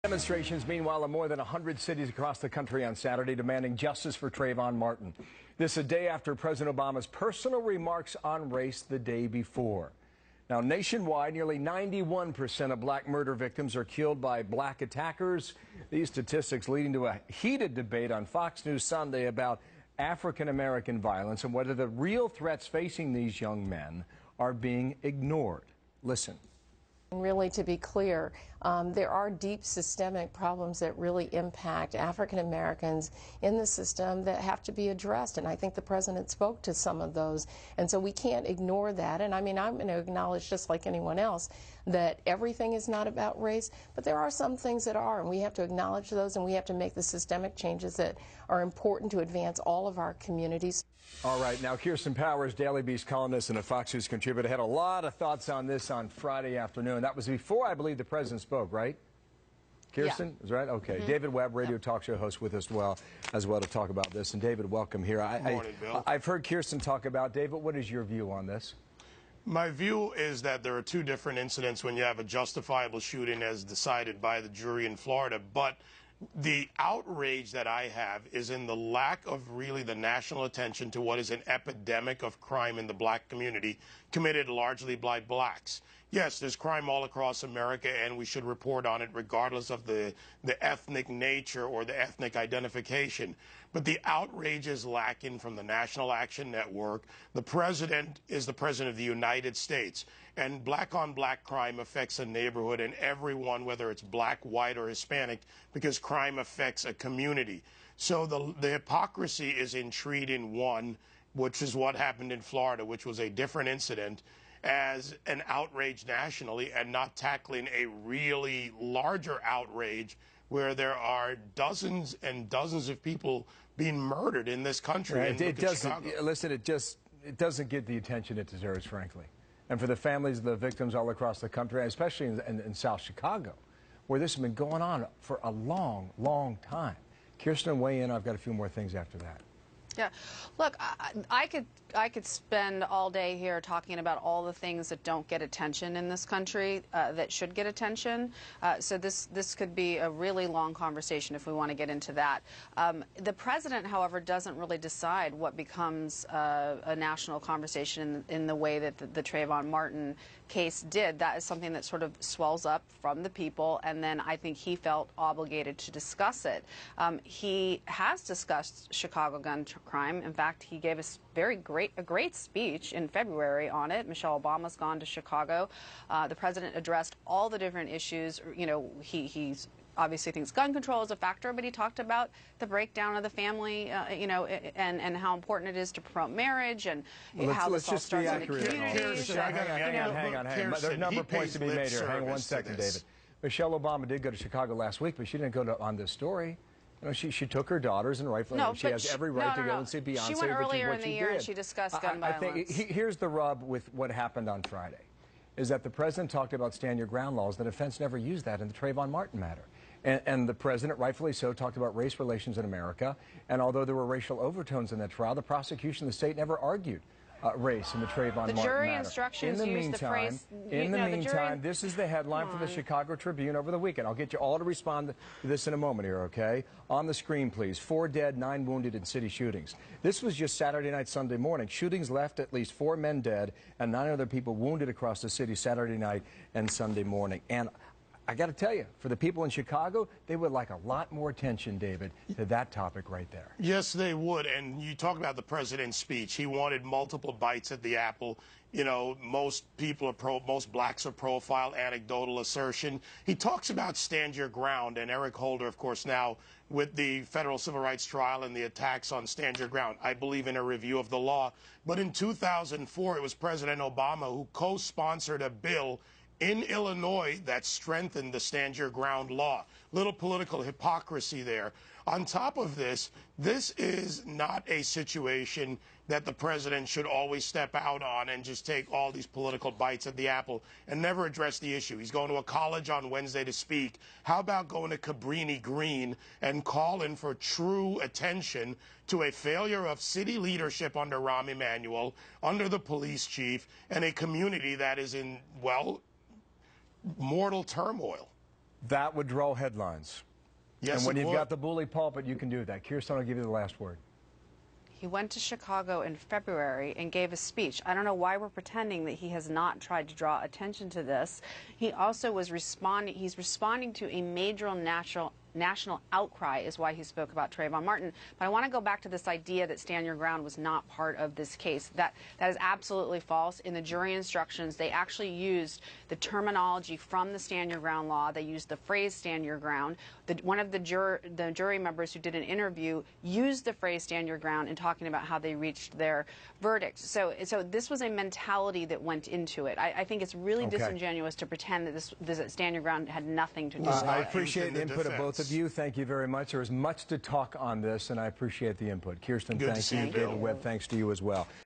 Demonstrations, meanwhile, in more than 100 cities across the country on Saturday demanding justice for Trayvon Martin. This a day after President Obama's personal remarks on race the day before. Now, nationwide, nearly 91% of black murder victims are killed by black attackers. These statistics leading to a heated debate on Fox News Sunday about African-American violence and whether the real threats facing these young men are being ignored. Listen. Really, to be clear, there are deep systemic problems that really impact African Americans in the system that have to be addressed, and I think the president spoke to some of those, and so we can't ignore that. And I mean, I'm going to acknowledge, just like anyone else, that everything is not about race, but there are some things that are, and we have to acknowledge those, and we have to make the systemic changes that are important to advance all of our communities. All right, now Kirsten Powers, Daily Beast columnist and a Fox News contributor, had a lot of thoughts on this on Friday afternoon. That was before, I believe, the president spoke, right? Kirsten, yeah. Is right? Okay. David Webb, radio talk show host, with us as well to talk about this. And David, welcome here. Good morning, Bill. I've heard Kirsten talk about. David, what is your view on this? My view is that there are two different incidents when you have a justifiable shooting as decided by the jury in Florida, but the outrage that I have is in the lack of really the national attention to what is an epidemic of crime in the black community committed largely by blacks. Yes, there's crime all across America, and we should report on it regardless of the ethnic nature or the ethnic identification. But the outrage is lacking from the National Action Network. The president is the president of the United States, and black-on-black crime affects a neighborhood and everyone, whether it's black, white, or Hispanic, because crime affects a community. So the hypocrisy is in treating one, which is what happened in Florida, which was a different incident, as an outrage nationally, and not tackling a really larger outrage where there are dozens and dozens of people being murdered in this country. Right. It doesn't, listen, it doesn't get the attention it deserves, frankly. And for the families of the victims all across the country, especially in South Chicago, where this has been going on for a long, long time. Kirsten, weigh in. I've got a few more things after that. Yeah, look, I could spend all day here talking about all the things that don't get attention in this country that should get attention. So this could be a really long conversation if we want to get into that. The president, however, doesn't really decide what becomes a national conversation in the way that the Trayvon Martin case did. That is something that sort of swells up from the people, and then I think he felt obligated to discuss it. He has discussed Chicago gun crime. In fact, he gave us a great speech in February on it. Michelle Obama's gone to Chicago. The president addressed all the different issues. You know, he's obviously thinks gun control is a factor, but he talked about the breakdown of the family, you know, and how important it is to promote marriage, and how this all starts in the communities. Hang on. There are a number of points to be made here. Hang on one second, David. Michelle Obama did go to Chicago last week, but she didn't go on this story. You know, she took her daughters, and rightfully she has every right to go and see Beyonce. She went earlier in the year and she discussed gun violence. I think here's the rub with what happened on Friday, is that the president talked about stand your ground laws. The defense never used that in the Trayvon Martin matter. And the president, rightfully so, talked about race relations in America. And although there were racial overtones in that trial, the prosecution, the state never argued race in the Trayvon Martin matter. The jury instructions used the phrase. In the meantime, this is the headline from the Chicago Tribune over the weekend. I'll get you all to respond to this in a moment here, okay? On the screen, please. 4 dead, 9 wounded in city shootings. This was just Saturday night, Sunday morning. Shootings left at least 4 men dead and 9 other people wounded across the city Saturday night and Sunday morning. And I got to tell you, for the people in Chicago, they would like a lot more attention, David, to that topic right there. Yes, they would. And you talk about the president's speech. He wanted multiple bites at the apple. You know, most blacks are profile, anecdotal assertion. He talks about stand your ground, and Eric Holder, of course, now with the federal civil rights trial and the attacks on stand your ground. I believe in a review of the law. But in 2004, it was President Obama who co-sponsored a bill in Illinois that strengthened the stand your ground law. Little political hypocrisy there. On top of this, this is not a situation that the president should always step out on and just take all these political bites at the apple and never address the issue. He's going to a college on Wednesday to speak. How about going to Cabrini Green and calling for true attention to a failure of city leadership under Rahm Emanuel, under the police chief, and a community that is in, well, mortal turmoil? That would draw headlines. Yes, and when it you've would. got the bully pulpit, you can do that. Kirsten, I'll give you the last word. He went to Chicago in February and gave a speech. I don't know why we're pretending that he has not tried to draw attention to this. He also was he's responding to a major national outcry is why he spoke about Trayvon Martin. But I want to go back to this idea that stand your ground was not part of this case. That is absolutely false. In the jury instructions, they actually used the terminology from the stand your ground law. They used the phrase stand your ground. One of the jury members who did an interview used the phrase stand your ground in talking about how they reached their verdict. So this was a mentality that went into it. I think it's really disingenuous to pretend that this stand your ground had nothing to do with it. I appreciate the input of both of you. Thank you very much. There is much to talk on this, and I appreciate the input. Kirsten, thank you. David, Webb, thanks to you as well.